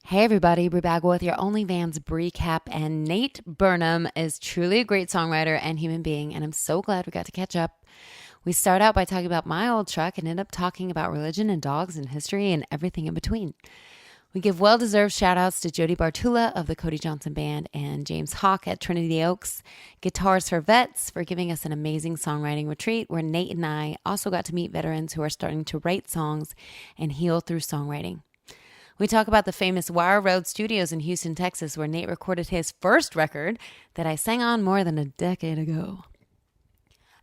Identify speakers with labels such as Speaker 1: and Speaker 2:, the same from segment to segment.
Speaker 1: Hey everybody, Brie Bagwell with your Only Vans recap, and Nate Burnham is truly a great songwriter and human being, and I'm so glad we got to catch up. We start out by talking about my old truck and end up talking about religion and dogs and history and everything in between. We give well-deserved shout-outs to Jody Bartula of the Cody Johnson Band and James Hawk at Trinity Oaks, Guitars for Vets for giving us an amazing songwriting retreat where Nate and I also got to meet veterans who are starting to write songs and heal through songwriting. We talk about the famous Wire Road Studios in Houston, Texas, where Nate recorded his first record that I sang on more than a decade ago.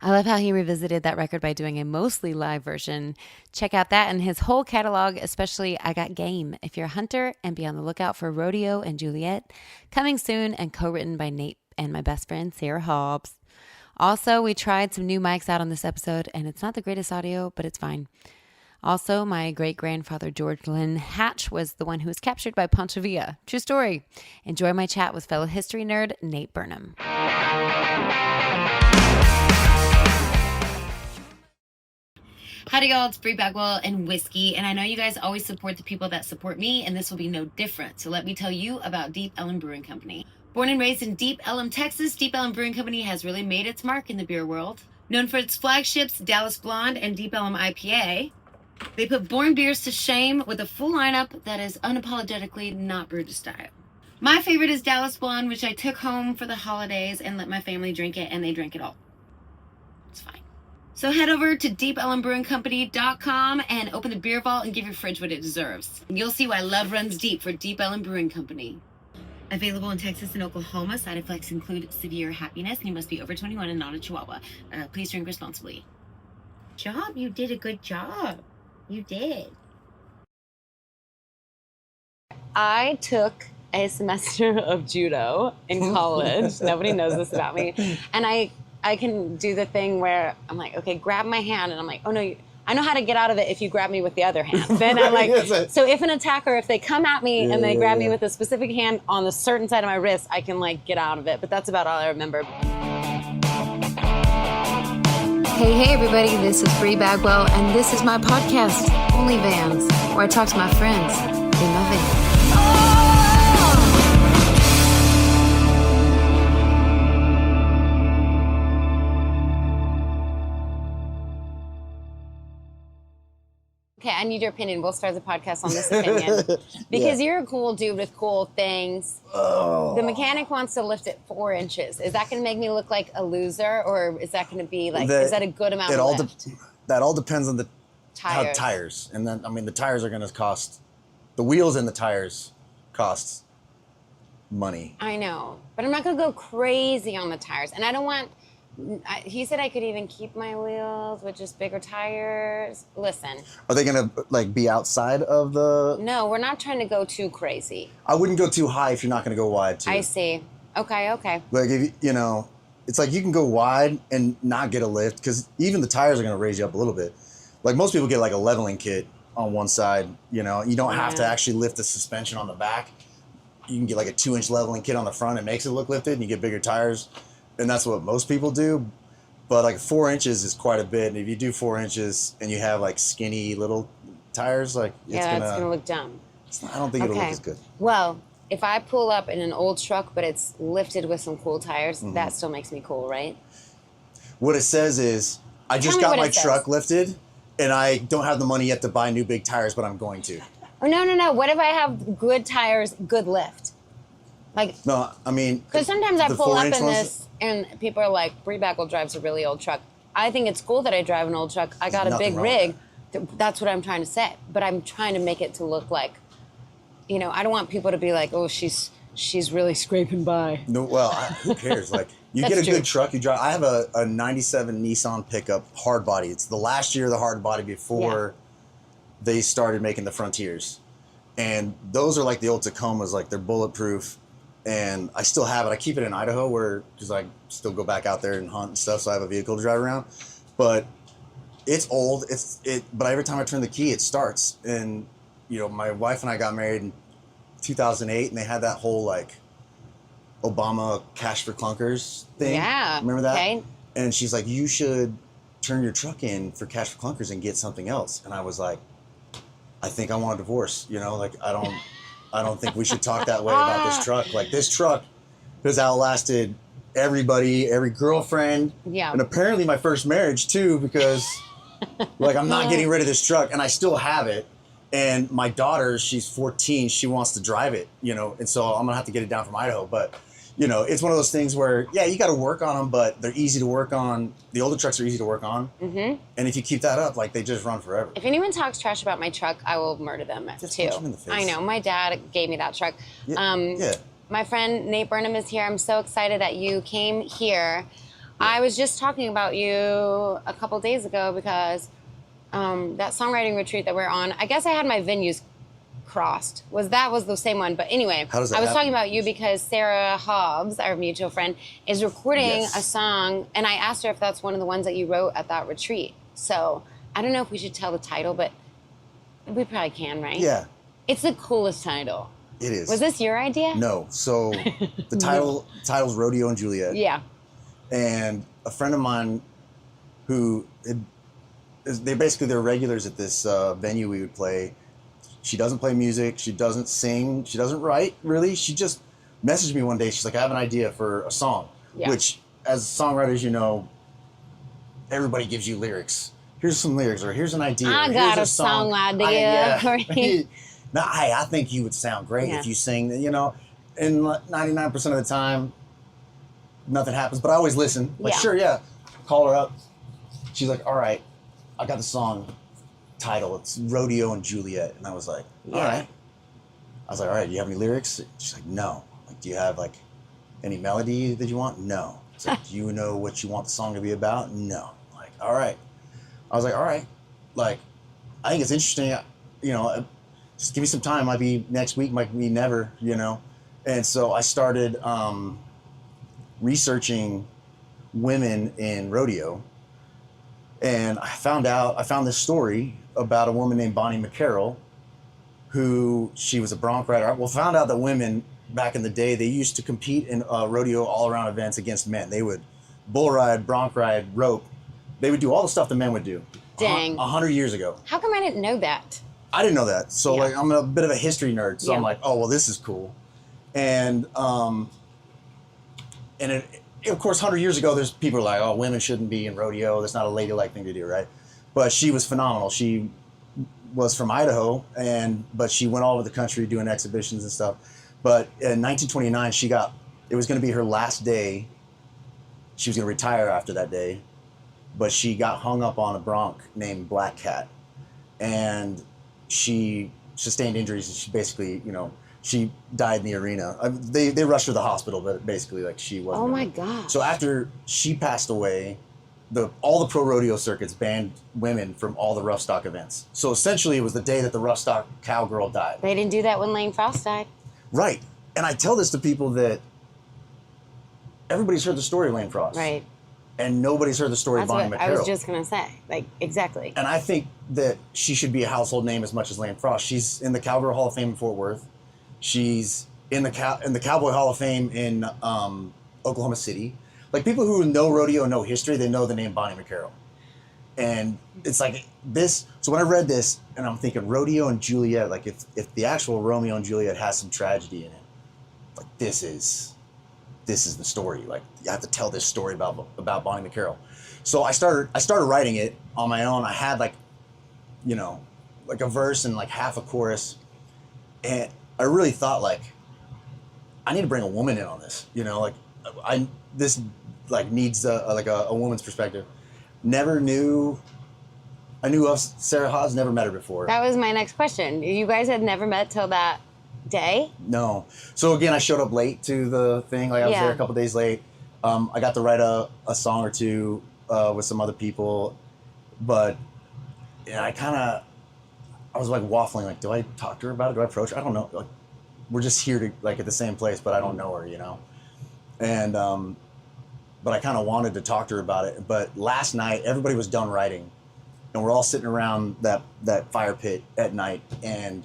Speaker 1: I love how he revisited that record by doing a mostly live version. Check out that and his whole catalog, especially I Got Game, if you're a hunter, and be on the lookout for Rodeo and Juliet, coming soon and co-written by Nate and my best friend, Sarah Hobbs. Also, we tried some new mics out on this episode, and it's not the greatest audio, but it's fine. Also, my great-grandfather George Lynn Hatch was the one who was captured by Pancho Villa. True story. Enjoy my chat with fellow history nerd Nate Burnham. Howdy y'all, it's Brie Bagwell and Whiskey, and I know you guys always support the people that support me, and this will be no different. So let me tell you about Deep Ellum Brewing Company. Born and raised in Deep Ellum, Texas, Deep Ellum Brewing Company has really made its mark in the beer world. Known for its flagships, Dallas Blonde and Deep Ellum IPA, they put boring beers to shame with a full lineup that is unapologetically not brewed to style. My favorite is Dallas Blonde, which I took home for the holidays and let my family drink it, and they drank it all. It's fine. So head over to deepellumbrewingcompany.com and open the beer vault and give your fridge what it deserves. And you'll see why love runs deep for Deep Ellum Brewing Company. Available in Texas and Oklahoma. Side effects include severe happiness, and you must be over 21 and not a chihuahua. Please drink responsibly. Job, you did a good job. You did. I took a semester of judo in college. Nobody knows this about me. And I can do the thing where I'm like, okay, grab my hand. And I'm like, oh no, I know how to get out of it if you grab me with the other hand. Then I'm like, so if an attacker, if they come at me and they grab me with a specific hand on a certain side of my wrist, I can like get out of it. But that's about all I remember. Hey everybody, this is Brie Bagwell, and this is my podcast, Only Vans, where I talk to my friends in my van. Okay, I need your opinion. We'll start the podcast on this opinion. Because you're a cool dude with cool things. Oh. The mechanic wants to lift it 4 inches. Is that going to make me look like a loser, or is that going to be like, is that a good amount of lift?
Speaker 2: That all depends on the tires. And then, I mean, the tires are going to cost, the wheels and the tires cost money.
Speaker 1: I know, but I'm not going to go crazy on the tires. And I don't want... He said I could even keep my wheels with just bigger tires. Listen.
Speaker 2: Are they going to like be outside of the...
Speaker 1: No, we're not trying to go too crazy.
Speaker 2: I wouldn't go too high if you're not going to go wide too.
Speaker 1: I see. Okay.
Speaker 2: Like, if you know, it's like you can go wide and not get a lift because even the tires are going to raise you up a little bit. Like most people get like a leveling kit on one side, you know. You don't have to actually lift the suspension on the back. You can get like a 2-inch leveling kit on the front. It makes it look lifted and you get bigger tires. And that's what most people do, but like 4 inches is quite a bit. And if you do 4 inches and you have like skinny little tires, like
Speaker 1: it's gonna look dumb.
Speaker 2: I don't think it'll look as good.
Speaker 1: Well, if I pull up in an old truck, but it's lifted with some cool tires, that still makes me cool, right?
Speaker 2: What it says is, I just got my truck lifted, and I don't have the money yet to buy new big tires, but I'm going to.
Speaker 1: Oh no! What if I have good tires, good lift? Like,
Speaker 2: no, I mean...
Speaker 1: Because sometimes I pull up in this, and people are like, Brie Bagwell drives a really old truck. I think it's cool that I drive an old truck. I got a big rig. That's what I'm trying to say. But I'm trying to make it to look like, you know, I don't want people to be like, oh, she's really scraping by.
Speaker 2: No, well, who cares? Like, you get a good truck, you drive... I have a 97 Nissan pickup, hard body. It's the last year of the hard body before they started making the Frontiers. And those are like the old Tacomas, like they're bulletproof. And I still have it. I keep it in Idaho because I still go back out there and hunt and stuff, so I have a vehicle to drive around. But it's old. But every time I turn the key, it starts. And, you know, my wife and I got married in 2008, and they had that whole, like, Obama Cash for Clunkers thing.
Speaker 1: Yeah.
Speaker 2: Remember that?
Speaker 1: Okay.
Speaker 2: And she's like, you should turn your truck in for Cash for Clunkers and get something else. And I was like, I think I want a divorce, you know? Like, I I don't think we should talk that way about this truck. Like, this truck has outlasted everybody, every girlfriend, and apparently my first marriage too, because like I'm not getting rid of this truck, and I still have it. And my daughter, she's 14, she wants to drive it, you know, and so I'm gonna have to get it down from Idaho. But you know, it's one of those things where, yeah, you got to work on them, but they're easy to work on. The older trucks are easy to work on. And if you keep that up, like, they just run forever.
Speaker 1: If anyone talks trash about my truck, I will murder them
Speaker 2: just
Speaker 1: too.
Speaker 2: punch them in the face.
Speaker 1: I know. My dad gave me that truck. My friend Nate Burnham is here. I'm so excited that you came here. I was just talking about you a couple days ago because that songwriting retreat that we're on, I guess I had my venues crossed. Was the same one. But anyway,
Speaker 2: How does that
Speaker 1: I was
Speaker 2: happen?
Speaker 1: talking about you because Sarah Hobbs, our mutual friend, is recording a song, and I asked her if that's one of the ones that you wrote at that retreat. So I don't know if we should tell the title, but we probably can, right?
Speaker 2: Yeah.
Speaker 1: It's the coolest title.
Speaker 2: It is.
Speaker 1: Was this your idea?
Speaker 2: No. So the title's Rodeo and Juliet.
Speaker 1: Yeah.
Speaker 2: And a friend of mine who they're regulars at this venue we would play. She doesn't play music. She doesn't sing. She doesn't write, really. She just messaged me one day. She's like, I have an idea for a song, which, as songwriters, you know, everybody gives you lyrics. Here's some lyrics, or here's an idea.
Speaker 1: I got a song idea for you.
Speaker 2: Now, I think you would sound great if you sing, you know. And 99% of the time, nothing happens. But I always listen. Like, sure, call her up. She's like, all right, I got the song title. It's Rodeo and Juliet. And I was like, all right. I was like, all right, do you have any lyrics? She's like, no. Like, do you have like any melody that you want? No. It's like, do you know what you want the song to be about? No. Like, all right. I was like, all right. Like, I think it's interesting. You know, just give me some time. Might be next week, might be never, you know. And so I started researching women in rodeo. And I found this story about a woman named Bonnie McCarroll, who she was a bronc rider. Well, found out that women back in the day, they used to compete in rodeo all-around events against men. They would bull ride, bronc ride, rope. They would do all the stuff the men would do.
Speaker 1: Dang.
Speaker 2: 100 years ago.
Speaker 1: How come I didn't know that?
Speaker 2: I didn't know that. So like, I'm a bit of a history nerd. So I'm like, oh, well, this is cool. And it, of course, 100 years ago, there's people like, oh, women shouldn't be in rodeo. That's not a ladylike thing to do, right? But she was phenomenal. She was from Idaho, but she went all over the country doing exhibitions and stuff. But in 1929, it was going to be her last day. She was going to retire after that day, but she got hung up on a bronc named Black Cat, and she sustained injuries, and she basically, you know, she died in the arena. They rushed her to the hospital, but basically, like, she wasn't.
Speaker 1: Oh my God.
Speaker 2: So after she passed away, all the pro rodeo circuits banned women from all the rough stock events. So essentially, it was the day that the rough stock cowgirl died.
Speaker 1: They didn't do that when Lane Frost died.
Speaker 2: Right. And I tell this to people that everybody's heard the story of Lane Frost.
Speaker 1: Right.
Speaker 2: And nobody's heard the story of Bonnie McCarroll.
Speaker 1: I was just going to say. Like, exactly.
Speaker 2: And I think that she should be a household name as much as Lane Frost. She's in the Cowgirl Hall of Fame in Fort Worth. She's in the Cowboy Hall of Fame in Oklahoma City. Like, people who know rodeo, know history, they know the name Bonnie McCarroll. And it's like this. So when I read this, and I'm thinking Rodeo and Juliet, like, if the actual Romeo and Juliet has some tragedy in it, like, this is the story. Like, you have to tell this story about Bonnie McCarroll. So I started writing it on my own. I had, like, you know, like a verse and like half a chorus, and I really thought, like, I need to bring a woman in on this. You know, like, this like needs a woman's perspective. I knew of Sarah Hobbs, never met her before.
Speaker 1: That was my next question. You guys had never met till that day?
Speaker 2: No. So again, I showed up late to the thing. Like, I was there a couple days late. I got to write a song or two with some other people, but I was like waffling. Like, do I talk to her about it? Do I approach her? I don't know. Like, we're just here to, like, at the same place, but I don't know her, you know? And, but I kind of wanted to talk to her about it. But last night, everybody was done writing, and we're all sitting around that fire pit at night, and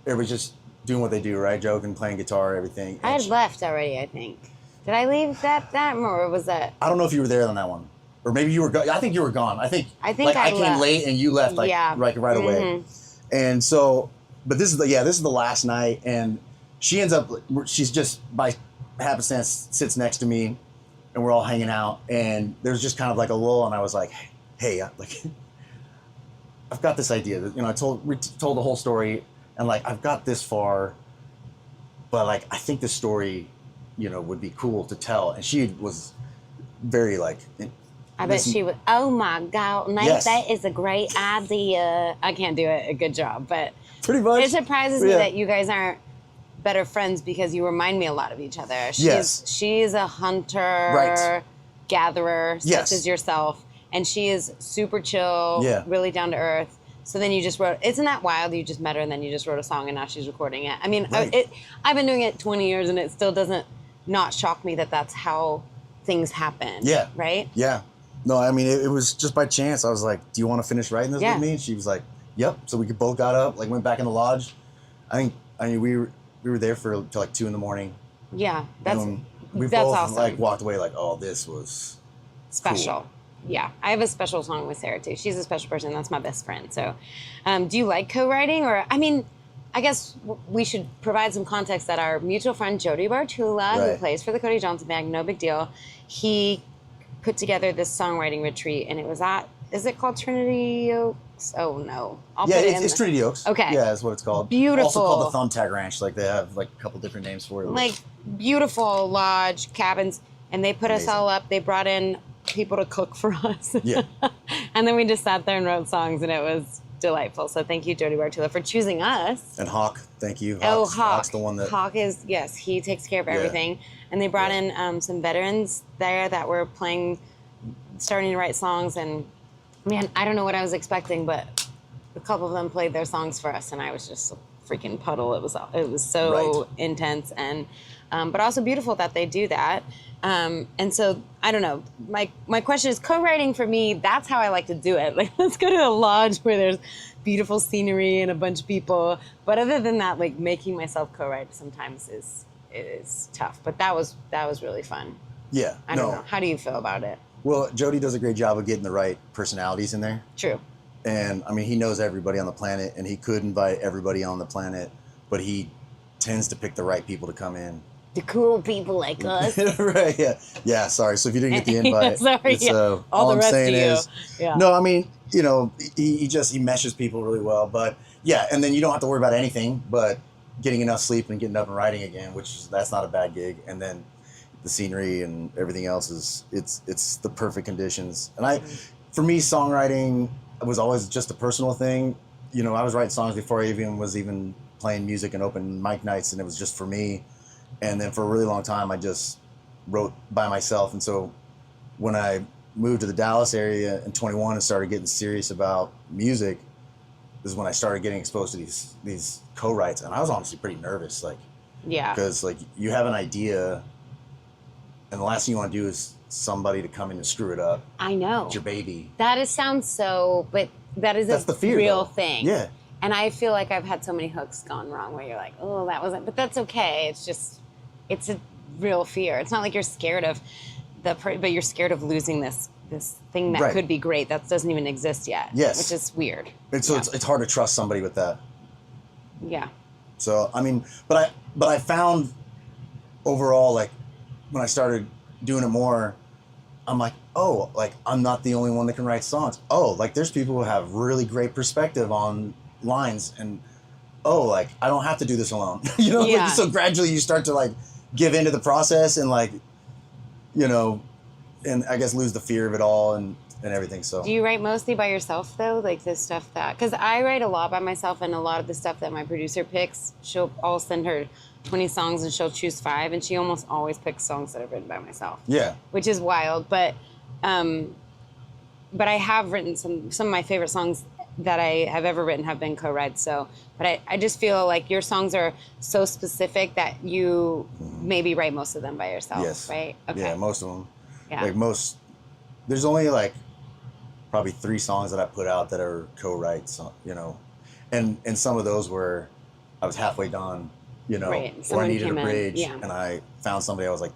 Speaker 2: everybody's just doing what they do, right? Joking, playing guitar, everything.
Speaker 1: I had left already, I think. Did I leave that or was that?
Speaker 2: I don't know if you were there on that one. Or maybe you were I think you were gone. I think
Speaker 1: like, I
Speaker 2: came
Speaker 1: left
Speaker 2: late and you left, like, right away. And so but this is the last night, and she's just by happenstance sits next to me, and we're all hanging out, and there's just kind of like a lull, and I was like, hey, like, I've got this idea that, we told the whole story, and like, I've got this far, but like, I think this story, would be cool to tell. And she was very like,
Speaker 1: I bet she was, oh my God, Nate,
Speaker 2: yes.
Speaker 1: That is a great idea. I can't do it a good job, but
Speaker 2: pretty much.
Speaker 1: It surprises me that you guys aren't better friends, because you remind me a lot of each other. She's a hunter,
Speaker 2: right.
Speaker 1: gatherer, such as yourself, and she is super chill, really down to earth. So then you just wrote, isn't that wild? You just met her and then you just wrote a song and now she's recording it. I mean, right. I've been doing it 20 years and it still doesn't not shock me that that's how things happen.
Speaker 2: Yeah.
Speaker 1: Right?
Speaker 2: Yeah. No, I mean, it was just by chance. I was like, do you want to finish writing this with me? And she was like, yep. So we both got up, like went back in the lodge. I mean, we were there till like 2 a.m.
Speaker 1: Yeah.
Speaker 2: We both awesome. Like walked away like, oh, this was
Speaker 1: special.
Speaker 2: Cool.
Speaker 1: Yeah, I have a special song with Sarah too. She's a special person. That's my best friend. So, do you like co-writing? Or, I mean, I guess we should provide some context that our mutual friend Jody Bartula, who plays for the Cody Johnson Band, no big deal, he put together this songwriting retreat, and it was is it called Trinity Oaks? Oh no,
Speaker 2: it's Trinity Oaks.
Speaker 1: Okay,
Speaker 2: yeah, that's what it's called.
Speaker 1: Beautiful.
Speaker 2: Also called the Thumbtack Ranch. Like they have like a couple different names for it.
Speaker 1: Like beautiful lodge cabins, and they put us all up. They brought in people to cook for us.
Speaker 2: Yeah.
Speaker 1: And then we just sat there and wrote songs, and it was delightful. So thank you, Jody Bartula, for choosing us.
Speaker 2: And Hawk, thank you.
Speaker 1: Hawk.
Speaker 2: Hawk's the one that...
Speaker 1: Hawk is, yes, he takes care of everything. And they brought in some veterans there that were starting to write songs. And man, I don't know what I was expecting, but a couple of them played their songs for us, and I was just a freaking puddle. It was so intense, and but also beautiful that they do that. And so, I don't know, my question is, co-writing for me, that's how I like to do it. Like, let's go to a lodge where there's beautiful scenery and a bunch of people. But other than that, like, making myself co-write sometimes is tough. But that was really fun.
Speaker 2: Yeah.
Speaker 1: I don't know. How do you feel about it?
Speaker 2: Well, Jody does a great job of getting the right personalities in there.
Speaker 1: True.
Speaker 2: And, I mean, he knows everybody on the planet, and he could invite everybody on the planet, but he tends to pick the right people to come in.
Speaker 1: The cool people like us.
Speaker 2: Right, yeah. Yeah, sorry. So if you didn't get the invite,
Speaker 1: all the rest of you.
Speaker 2: No, I mean, he meshes people really well. But yeah, and then you don't have to worry about anything but getting enough sleep and getting up and writing again, that's not a bad gig. And then the scenery and everything else it's the perfect conditions. And for me, songwriting was always just a personal thing. I was writing songs before I was playing music and open mic nights, and it was just for me. And then for a really long time, I just wrote by myself. And so when I moved to the Dallas area in 21 and started getting serious about music, this is when I started getting exposed to these co-writes. And I was honestly pretty nervous. Because you have an idea, and the last thing you want to do is somebody to come in and screw it up.
Speaker 1: I know.
Speaker 2: It's your baby.
Speaker 1: Sounds so, but that's
Speaker 2: the fear,
Speaker 1: real
Speaker 2: though.
Speaker 1: thing.
Speaker 2: Yeah.
Speaker 1: And I feel like I've had so many hooks gone wrong where you're like, oh, that wasn't, but that's okay. It's a real fear. It's not like you're scared of but you're scared of losing this thing that could be great that doesn't even exist yet.
Speaker 2: Yes.
Speaker 1: Which is weird.
Speaker 2: And so it's hard to trust somebody with that.
Speaker 1: Yeah.
Speaker 2: So, I mean, but I found overall, like, when I started doing it more, I'm like, oh, like, I'm not the only one that can write songs. Oh, like, there's people who have really great perspective on lines, and like, I don't have to do this alone. Like, so gradually you start to like give into the process and like, and I guess lose the fear of it all and everything. So
Speaker 1: do you write mostly by yourself though? Like this stuff because I write a lot by myself, and a lot of the stuff that my producer picks, I'll send her 20 songs and she'll choose 5, and she almost always picks songs that I've written by myself. Yeah. Which is wild, but I have written some of my favorite songs that I have ever written have been co-writes. So, but I just feel like your songs are so specific that you maybe write most of them by yourself,
Speaker 2: yes.
Speaker 1: Right? Okay.
Speaker 2: Yeah, most of them.
Speaker 1: Yeah.
Speaker 2: There's only like probably 3 songs that I put out that are co-writes, and some of those were, I was halfway done,
Speaker 1: right.
Speaker 2: or I needed a bridge, and I found somebody, I was like,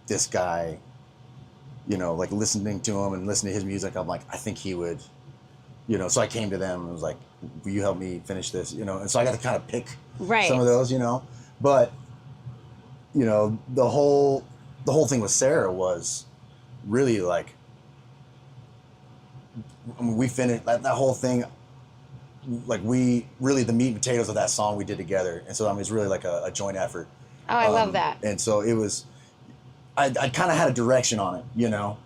Speaker 2: this guy, like listening to him and listening to his music, I'm like, I think he would, so I came to them and was like, will you help me finish this? You know, and so I got to kind of pick
Speaker 1: right.
Speaker 2: some of those, you know, but you know, the whole thing with Sarah was really like, I mean, we finished that whole thing. Like we really, the meat and potatoes of that song we did together. And so, I mean, it's really like a joint effort.
Speaker 1: Oh, I love that.
Speaker 2: And so it was, I kind of had a direction on it, you know,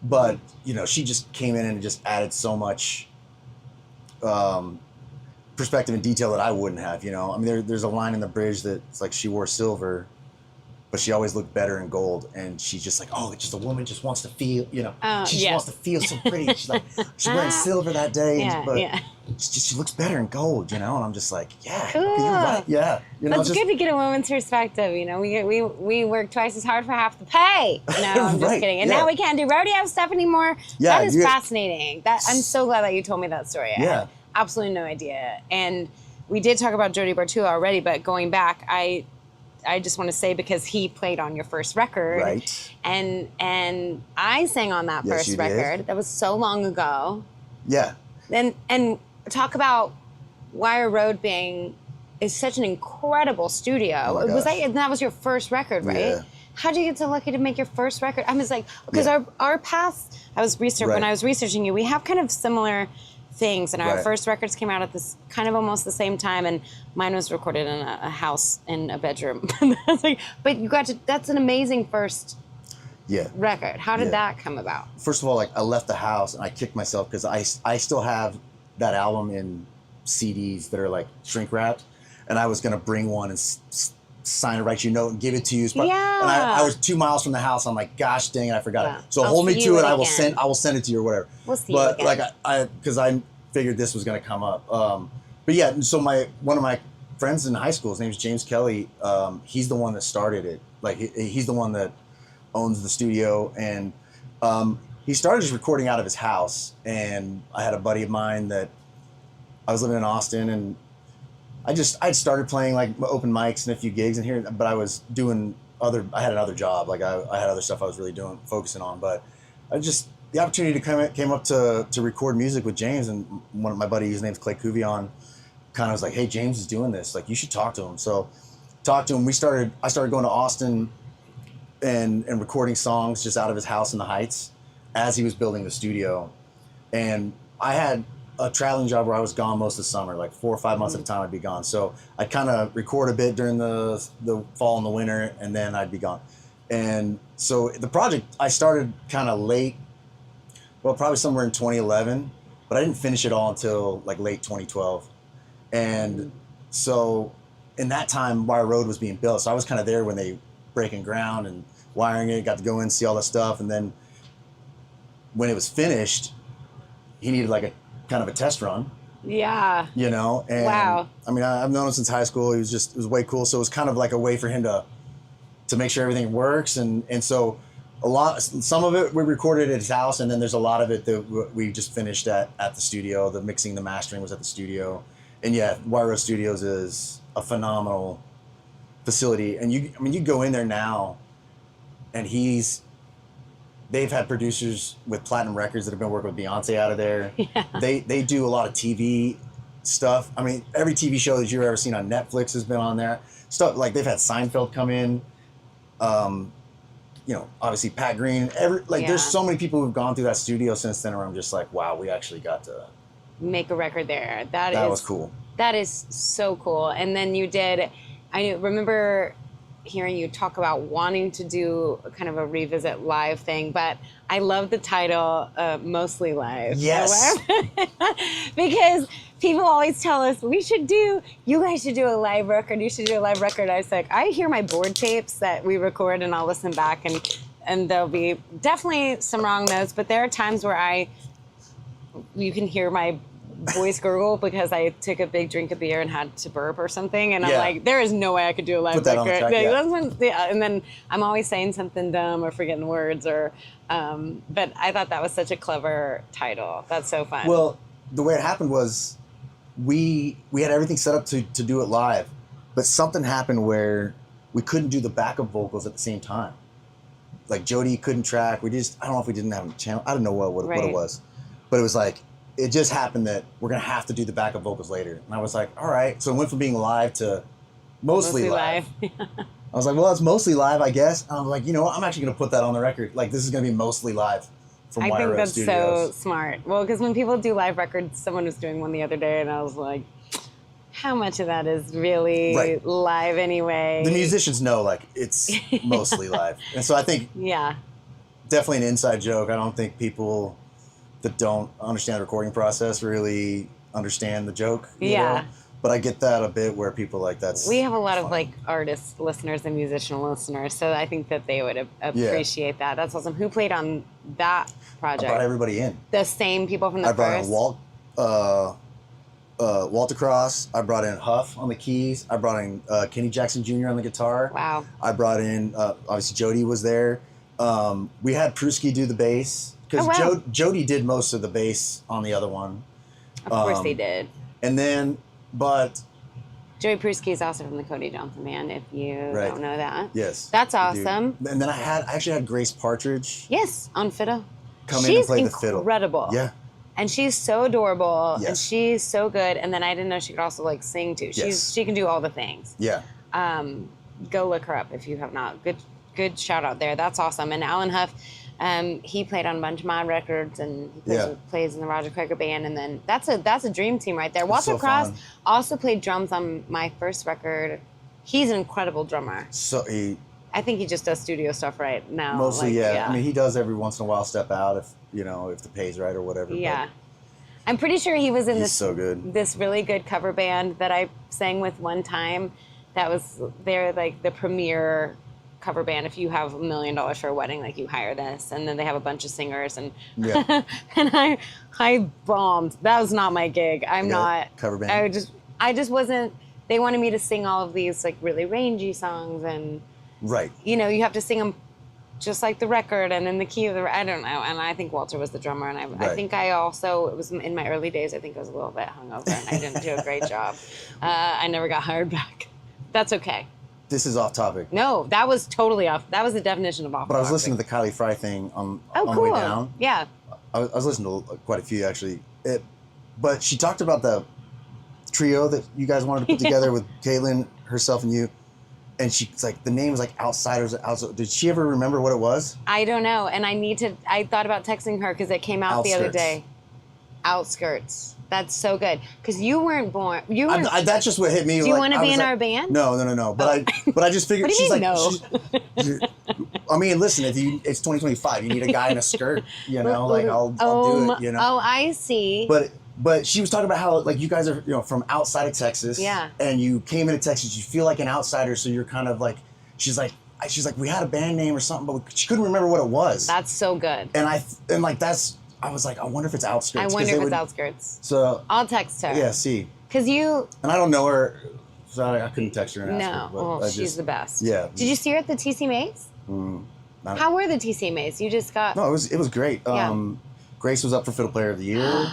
Speaker 2: but you know, she just came in and just added so much, perspective and detail that I wouldn't have, you know. I mean, there's a line in the bridge that's like, she wore silver, but she always looked better in gold. And she's just like, oh, it's just a woman just wants to feel, you know, she just wants to feel so pretty. She's like, she's wearing silver that day, but she looks better in gold, you know. And I'm just like, yeah,
Speaker 1: cool.
Speaker 2: Okay, you're right, yeah. You know,
Speaker 1: That's good to get a woman's perspective. You know, we work twice as hard for half the pay. No, I'm just kidding. And now we can't do rodeo stuff anymore. Yeah, that is fascinating. I'm so glad that you told me that story. I had absolutely no idea. And we did talk about Jody Bartula already, but going back, I just want to say, because he played on your first record,
Speaker 2: right?
Speaker 1: And I sang on that first record. Did. That was so long ago.
Speaker 2: Yeah.
Speaker 1: And talk about Wire Road is such an incredible studio. Oh that was your first record, right? Yeah. How'd you get so lucky to make your first record? I was like, because our paths. When I was researching you, we have kind of similar things, and our first records came out at this kind of almost the same time, and mine was recorded in a house in a bedroom. But you that's an amazing first record. How did that come about?
Speaker 2: First of all, like I left the house and I kicked myself because I still have that album in CDs that are like shrink wrapped, and I was gonna bring one and sign it, write you a note, and give it to you. And I was 2 miles from the house. I'm like, gosh dang it, I forgot it. So hold me to it. I will send it to you or whatever.
Speaker 1: We'll see.
Speaker 2: But you again. Because I figured this was going to come up. But yeah, so one of my friends in high school, his name's James Kelly. He's the one that started it. Like he's the one that owns the studio, and he started just recording out of his house. And I had a buddy of mine that I was living in Austin, and I'd started playing like open mics and a few gigs in here, but I was doing I had another job. Like I had other stuff I was really focusing on, but the opportunity came up to record music with James, and one of my buddies, his name's Clay Cuvion, kind of was like, hey, James is doing this. Like, you should talk to him. So talked to him. I started going to Austin and recording songs just out of his house in the Heights as he was building the studio. And I had a traveling job where I was gone most of the summer, like 4 or 5 months at a time I'd be gone. So I'd kind of record a bit during the fall and the winter, and then I'd be gone. And so the project, I started kind of late, well, probably somewhere in 2011, but I didn't finish it all until like late 2012. And so in that time, Wire Road was being built. So I was kind of there when they breaking ground and wiring it, got to go in, see all that stuff. And then when it was finished, he needed like a kind of a test run.
Speaker 1: Yeah.
Speaker 2: You know? And
Speaker 1: wow.
Speaker 2: I mean, I've known him since high school. It was way cool. So it was kind of like a way for him to make sure everything works. And so some of it we recorded at his house, and then there's a lot of it that we just finished at the studio. The mixing, the mastering was at the studio. And yeah, Wire Road Studios is a phenomenal facility. And you go in there now, and they've had producers with platinum records that have been working with Beyonce out of there. Yeah. They do a lot of TV stuff. I mean, every TV show that you've ever seen on Netflix has been on there. Stuff like they've had Seinfeld come in. Obviously Pat Green. There's so many people who've gone through that studio since then where I'm just like, wow, we actually got to
Speaker 1: make a record there. That
Speaker 2: was cool.
Speaker 1: That is so cool. And then I remember hearing you talk about wanting to do kind of a revisit live thing, but I love the title, Mostly Live.
Speaker 2: Yes.
Speaker 1: Because people always tell us, you guys should do a live record, you should do a live record. I was like, I hear my board tapes that we record and I'll listen back and there'll be definitely some wrong notes, but there are times where you can hear my voice gurgle because I took a big drink of beer and had to burp or something, and I'm like, there is no way I could do a live record. And then I'm always saying something dumb or forgetting words but I thought that was such a clever title. That's so fun.
Speaker 2: Well, the way it happened was we had everything set up to do it live, but something happened where we couldn't do the backup vocals at the same time. Like Jody couldn't track. I don't know if we didn't have a channel. I don't know what it was, but it was like, it just happened that we're going to have to do the backup vocals later. And I was like, all right. So it went from being live to mostly live. I was like, well, it's mostly live, I guess. And I was like, you know what? I'm actually going to put that on the record. Like, this is going to be mostly live from
Speaker 1: I think that's
Speaker 2: Studios.
Speaker 1: so smart. Well, because when people do live records, someone was doing one the other day, and I was like, how much of that is really live anyway?
Speaker 2: The musicians know, like, it's mostly live. And so I think definitely an inside joke. I don't think people that don't understand the recording process really understand the joke. You know? But I get that a bit where people like that's.
Speaker 1: We have a lot
Speaker 2: funny.
Speaker 1: of like artist listeners and musician listeners, so I think that they would appreciate that. That's awesome. Who played on that project?
Speaker 2: I brought everybody in.
Speaker 1: The same people from the
Speaker 2: first? I
Speaker 1: first?
Speaker 2: brought in Walter Cross. I brought in Huff on the keys. I brought in Kenny Jackson Jr. on the guitar.
Speaker 1: Wow.
Speaker 2: I brought in, obviously Jody was there. We had Prusky do the bass. Because Jody did most of the bass on the other one.
Speaker 1: Of course they did.
Speaker 2: And then, but...
Speaker 1: Joey Prusky is also from the Cody Johnson Band, if you don't know that.
Speaker 2: Yes.
Speaker 1: That's awesome.
Speaker 2: And then I actually had Grace Partridge.
Speaker 1: Yes, on fiddle.
Speaker 2: Come in and play the fiddle.
Speaker 1: She's incredible.
Speaker 2: Yeah.
Speaker 1: And she's so adorable.
Speaker 2: Yes.
Speaker 1: And she's so good. And then I didn't know she could also like sing too. She can do all the things.
Speaker 2: Yeah.
Speaker 1: Go look her up if you have not. Good shout out there. That's awesome. And Alan Huff, he played on a bunch of my records, and he plays in the Roger Craig Band. And then that's a dream team right there. Walter Cross also played drums on my first record. He's an incredible drummer. I think he just does studio stuff right now.
Speaker 2: Mostly, I mean, he does every once in a while step out if the pay's right or whatever.
Speaker 1: Yeah. I'm pretty sure he was in this really good cover band that I sang with one time. They're like the premier cover band. If you have $1 million for a wedding, like you hire this, and then they have a bunch of singers, and and I bombed. That was not my gig. I'm not
Speaker 2: cover band.
Speaker 1: I just wasn't. They wanted me to sing all of these like really rangy songs, and you have to sing them just like the record and in the key of the. I don't know. And I think Walter was the drummer, and I think I also, it was in my early days. I think I was a little bit hungover, and I didn't do a great job. I never got hired back. That's okay.
Speaker 2: This is off topic.
Speaker 1: No, that was totally off. That was the definition of off topic.
Speaker 2: But I was listening to the Kylie Fry thing on the way down.
Speaker 1: Yeah.
Speaker 2: I was listening to quite a few, actually. But she talked about the trio that you guys wanted to put together with Caitlin, herself, and you. And she's like, the name was like Outsiders. Did she ever remember what it was?
Speaker 1: I don't know. And I thought about texting her because it came out the other day. Outskirts. That's so good. Because you weren't born.
Speaker 2: That's just what hit me.
Speaker 1: Do you want to be in our band?
Speaker 2: No. But I just figured.
Speaker 1: What do you mean no?
Speaker 2: I mean, listen. It's 2025. You need a guy in a skirt. I'll do it.
Speaker 1: Oh, I see.
Speaker 2: But she was talking about how like you guys are from outside of Texas.
Speaker 1: Yeah. And
Speaker 2: you came into Texas. You feel like an outsider, so you're kind of like. She's like we had a band name or something, but she couldn't remember what it was.
Speaker 1: That's so good.
Speaker 2: I was like, I wonder if it's Outskirts.
Speaker 1: I wonder if it's Outskirts.
Speaker 2: So
Speaker 1: I'll text her.
Speaker 2: Yeah, see.
Speaker 1: Because
Speaker 2: and I don't know her, so I couldn't text her and ask her.
Speaker 1: No, she's the best.
Speaker 2: Yeah.
Speaker 1: Did you see her at the TC Mays? How were the TC Mays? You just got...
Speaker 2: No, it was great. Grace was up for Fiddle Player of the Year,